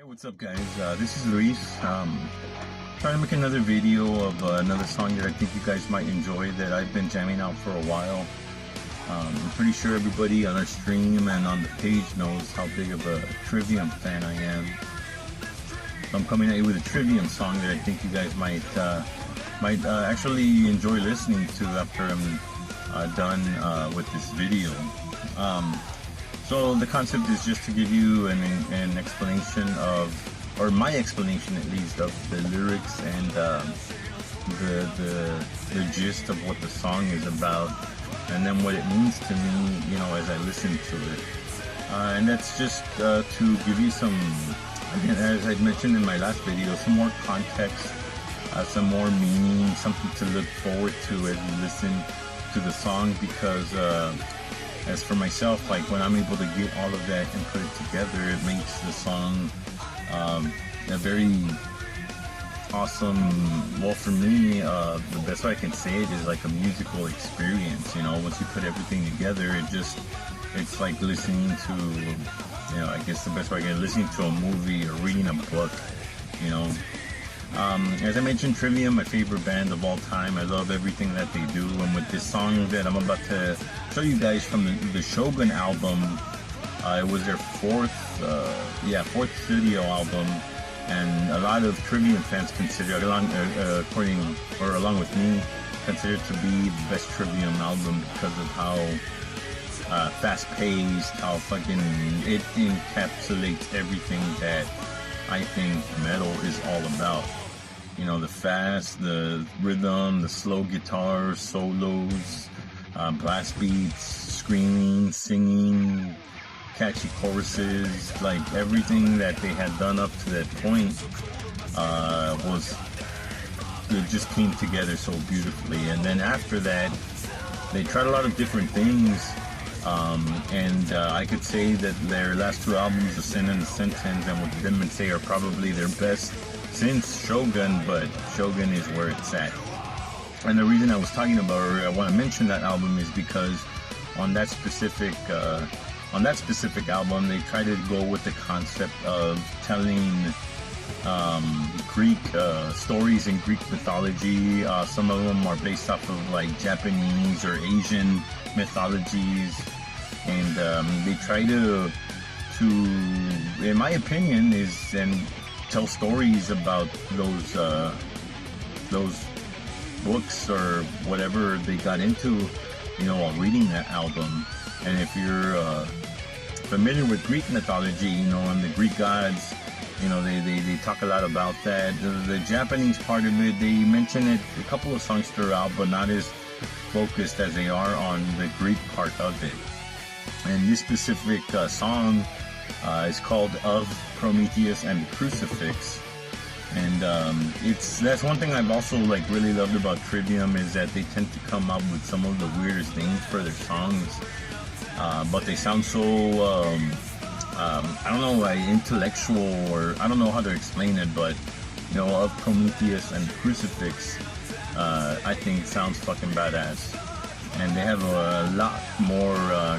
Hey, what's up, guys? This is Luis. Trying to make another video of another song that I think you guys might enjoy that I've been jamming out for a while. I'm pretty sure everybody on our stream and on the page knows how big of a Trivium fan I am. So I'm coming at you with a Trivium song that I think you guys might actually enjoy listening to after I'm done with this video. So the concept is just to give you an explanation of, or my explanation at least, of the lyrics and the gist of what the song is about, and then what it means to me, you know, as I listen to it. And that's just to give you some, again, as I mentioned in my last video, some more context, some more meaning, something to look forward to as you listen to the song, because as for myself, like when I'm able to get all of that and put it together, it makes the song a very awesome, well, for me, the best way I can say it is like a musical experience. You know, once you put everything together, it's like listening to, you know, I guess the best way I can, listening to a movie or reading a book, you know. As I mentioned, Trivium, my favorite band of all time. I love everything that they do, and with this song that I'm about to show you guys from the Shogun album, it was their fourth studio album, and a lot of Trivium fans consider, along with me, consider it to be the best Trivium album because of how fast-paced, how fucking it encapsulates everything that I think metal is all about. You know, the fast, the rhythm, the slow guitar solos, blast beats, screaming, singing, catchy choruses, like everything that they had done up to that point it just came together so beautifully. And then after that, they tried a lot of different things, and I could say that their last two albums, The Sin and the Sentence, and What Them and Say, are probably their best since Shogun, but Shogun is where it's at. And the reason I was talking about, or I want to mention that album, is because on that specific album, they try to go with the concept of telling Greek stories in Greek mythology. Some of them are based off of like Japanese or Asian mythologies, and they try to, in my opinion, tell stories about those books or whatever they got into, you know, while reading that album. And if you're familiar with Greek mythology, you know, and the Greek gods, you know, they talk a lot about that. The Japanese part of it, they mention it a couple of songs throughout, but not as focused as they are on the Greek part of it. And this specific song is called Of Prometheus and the Crucifix. And that's one thing I've also like really loved about Trivium, is that they tend to come up with some of the weirdest names for their songs, but they sound so I don't know, like intellectual, or I don't know how to explain it, but you know, Of Prometheus and the Crucifix, I think sounds fucking badass. And they have a lot more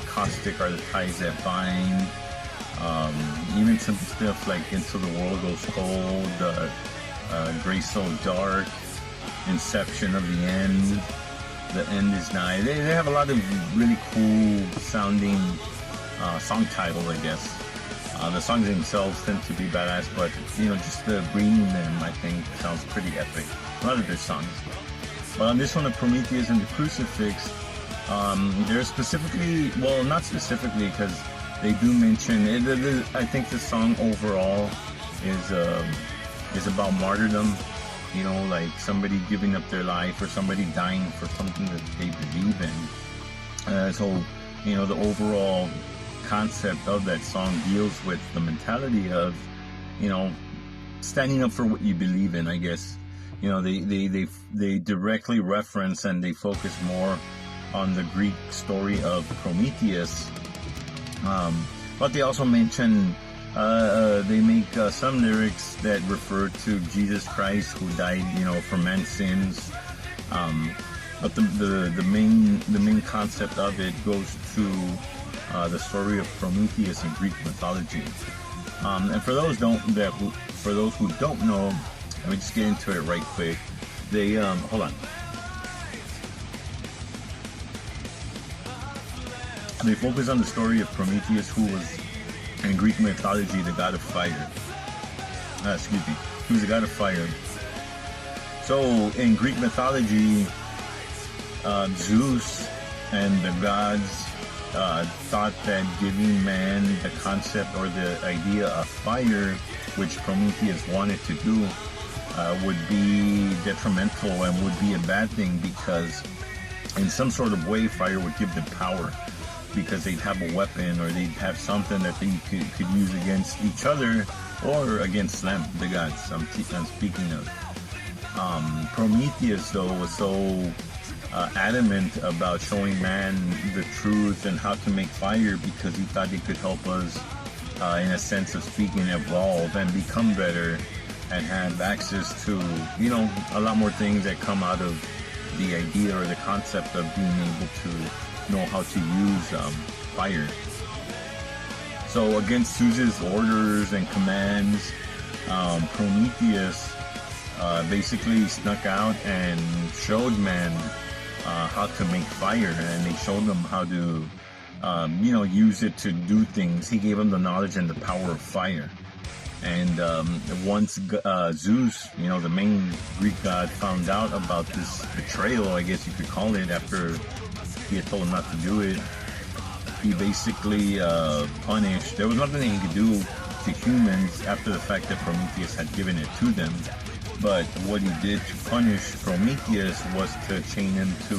caustic are the ties that bind. Even simple stuff like Until the World Goes Cold, Gray So Dark, Inception of the End, The End Is Nigh. They have a lot of really cool sounding song title, I guess. The songs themselves tend to be badass, but you know, just reading them, I think, sounds pretty epic. A lot of their songs. But on this one, Of Prometheus and the Crucifix, they're specifically, well, not specifically, because they do mention it. I think the song overall is about martyrdom. You know, like somebody giving up their life or somebody dying for something that they believe in. So, you know, the overall concept of that song deals with the mentality of, you know, standing up for what you believe in, I guess. You know, they directly reference and they focus more on the Greek story of Prometheus. But they also mention, they make some lyrics that refer to Jesus Christ, who died, you know, for man's sins. But the main concept of it goes to the story of Prometheus in Greek mythology. And for those who don't know, let me just get into it right quick. They hold on. They focus on the story of Prometheus, who was in Greek mythology the god of fire. He was the god of fire. So in Greek mythology, Zeus and the gods thought that giving man the concept or the idea of fire, which Prometheus wanted to do, would be detrimental and would be a bad thing, because in some sort of way fire would give them power, because they'd have a weapon or they'd have something that they could use against each other or against them, the gods. I'm speaking of. Prometheus, though, was so adamant about showing man the truth and how to make fire, because he thought it could help us, in a sense of speaking, evolve and become better and have access to, a lot more things that come out of the idea or the concept of being able to know how to use fire. So against Zeus's orders and commands, Prometheus basically snuck out and showed man how to make fire, and they showed them how to use it to do things. He gave them the knowledge and the power of fire. And once Zeus, the main Greek god, found out about this betrayal, I guess you could call it, after he had told him not to do it, he basically punished. There was nothing he could do to humans after the fact that Prometheus had given it to them. But what he did to punish Prometheus was to chain him to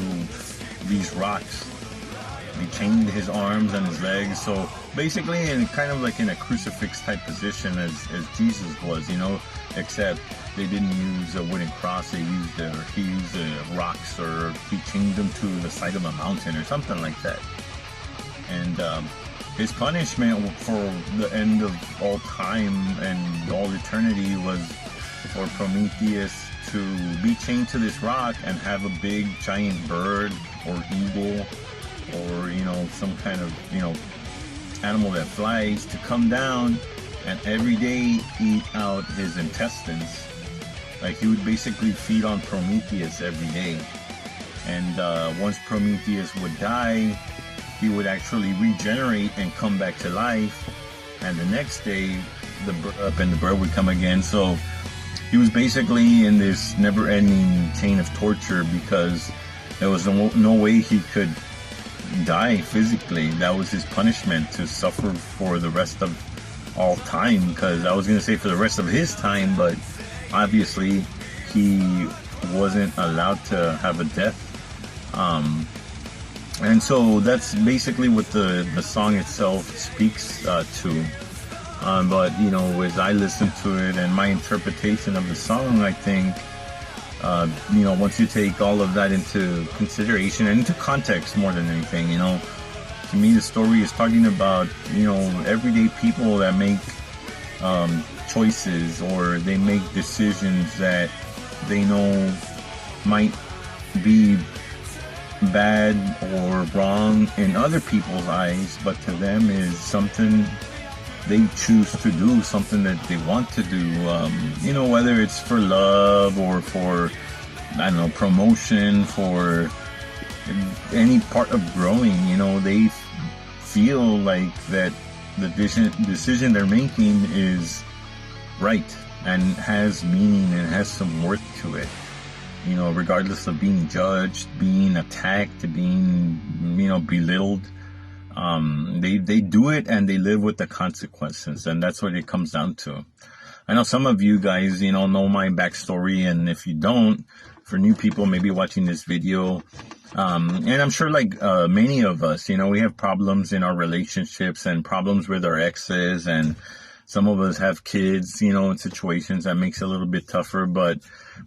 these rocks. He chained his arms and his legs, so basically in kind of like in a crucifix type position as Jesus was, except they didn't use a wooden cross. He used rocks, or he chained them to the side of a mountain or something like that. And his punishment for the end of all time and all eternity was for Prometheus to be chained to this rock and have a big giant bird or eagle or some kind of animal that flies to come down and every day eat out his intestines. Like, he would basically feed on Prometheus every day. And once Prometheus would die, he would actually regenerate and come back to life, and the next day the bird would come again. So he was basically in this never-ending chain of torture, because there was no way he could die physically. That was his punishment, to suffer for the rest of all time. Because I was going to say for the rest of his time, but obviously he wasn't allowed to have a death. And so that's basically what the song itself speaks to. But as I listen to it and my interpretation of the song, I think once you take all of that into consideration and into context more than anything, to me the story is talking about everyday people that make choices, or they make decisions that they know might be bad or wrong in other people's eyes, but to them is something they choose to do, something that they want to do, whether it's for love or for, promotion, for any part of growing. They feel like that the decision they're making is right and has meaning and has some worth to it. Regardless of being judged, being attacked, being, belittled. They do it and they live with the consequences, and that's what it comes down to. I know some of you guys, know my backstory, and if you don't, for new people maybe watching this video, and I'm sure like many of us, we have problems in our relationships and problems with our exes, and some of us have kids, in situations that makes it a little bit tougher, but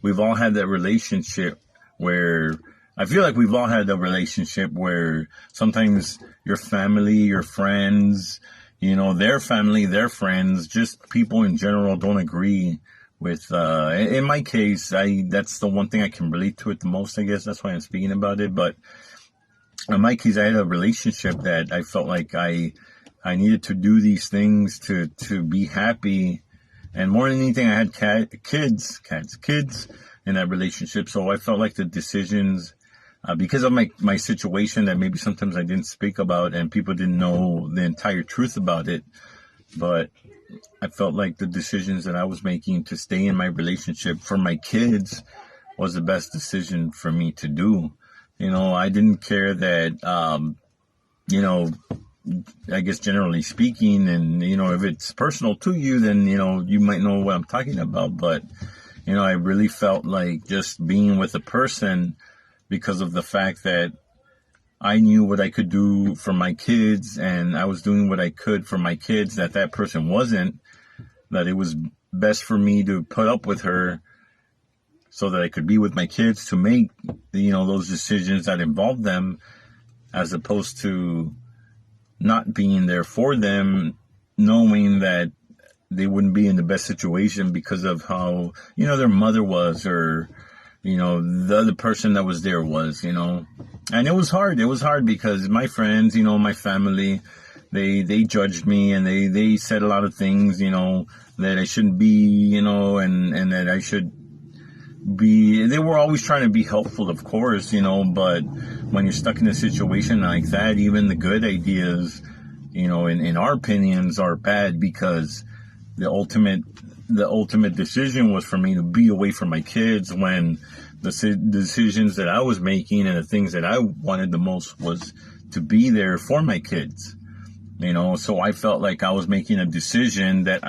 we've all had that relationship where I feel like we've all had a relationship where sometimes your family, your friends, their family, their friends, just people in general don't agree with, in my case, that's the one thing I can relate to it the most, I guess. That's why I'm speaking about it. But in my case, I had a relationship that I felt like I I needed to do these things to be happy. And more than anything, I had kids in that relationship. So I felt like the decisions, because of my situation that maybe sometimes I didn't speak about and people didn't know the entire truth about it. But I felt like the decisions that I was making to stay in my relationship for my kids was the best decision for me to do. I didn't care that, I guess generally speaking, and, if it's personal to you, then, you might know what I'm talking about. But, I really felt like just being with a person because of the fact that I knew what I could do for my kids and I was doing what I could for my kids that person wasn't, that it was best for me to put up with her so that I could be with my kids to make, those decisions that involved them, as opposed to not being there for them, knowing that they wouldn't be in the best situation because of how, their mother was, or, the other person that was there was, and it was hard. It was hard because my friends, my family, they judged me and they said a lot of things, that I shouldn't be, and that I should be. They were always trying to be helpful, of course, but when you're stuck in a situation like that, even the good ideas, in our opinions, are bad, because the ultimate decision was for me to be away from my kids, when the decisions that I was making and the things that I wanted the most was to be there for my kids. So I felt like I was making a decision that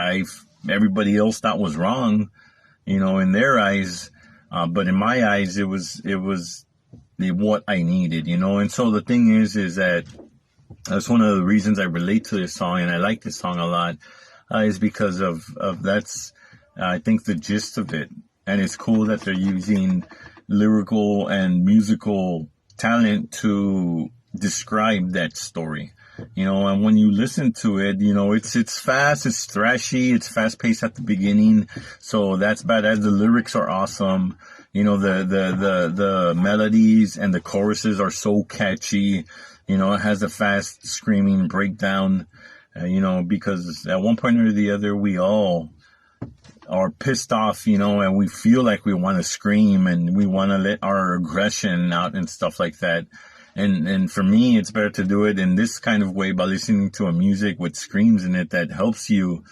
everybody else thought was wrong, in their eyes. But in my eyes, it was what I needed, And so the thing is that that's one of the reasons I relate to this song, and I like this song a lot, is because of that's, I think, the gist of it. And it's cool that they're using lyrical and musical talent to describe that story. And when you listen to it, it's fast, it's thrashy, it's fast paced at the beginning. So that's badass. The lyrics are awesome. The melodies and the choruses are so catchy. It has a fast screaming breakdown, because at one point or the other, we all are pissed off, and we feel like we want to scream and we want to let our aggression out and stuff like that. And for me, it's better to do it in this kind of way, by listening to a music with screams in it that helps you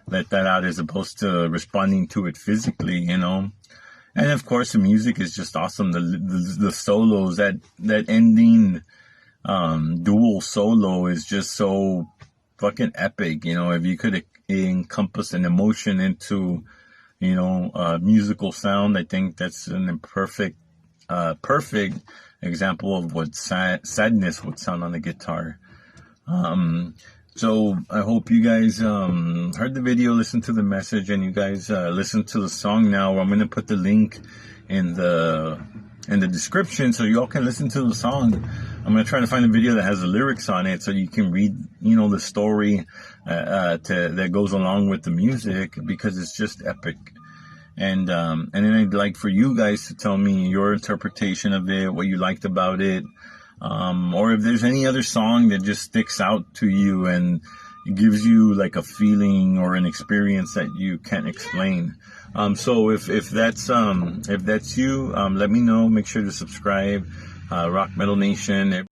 let that out, as opposed to responding to it physically, And of course, the music is just awesome. The solos, that ending dual solo is just so fucking epic. If you could encompass an emotion into, musical sound, I think that's an perfect example of what sadness would sound on a guitar. So I hope you guys heard the video, listened to the message, and you guys listen to the song now. I'm going to put the link in the description so you all can listen to the song. I'm going to try to find a video that has the lyrics on it so you can read, the story that goes along with the music, because it's just epic. And then I'd like for you guys to tell me your interpretation of it, what you liked about it, or if there's any other song that just sticks out to you and gives you like a feeling or an experience that you can't explain. So if that's you, let me know. Make sure to subscribe. Rock Metal Nation.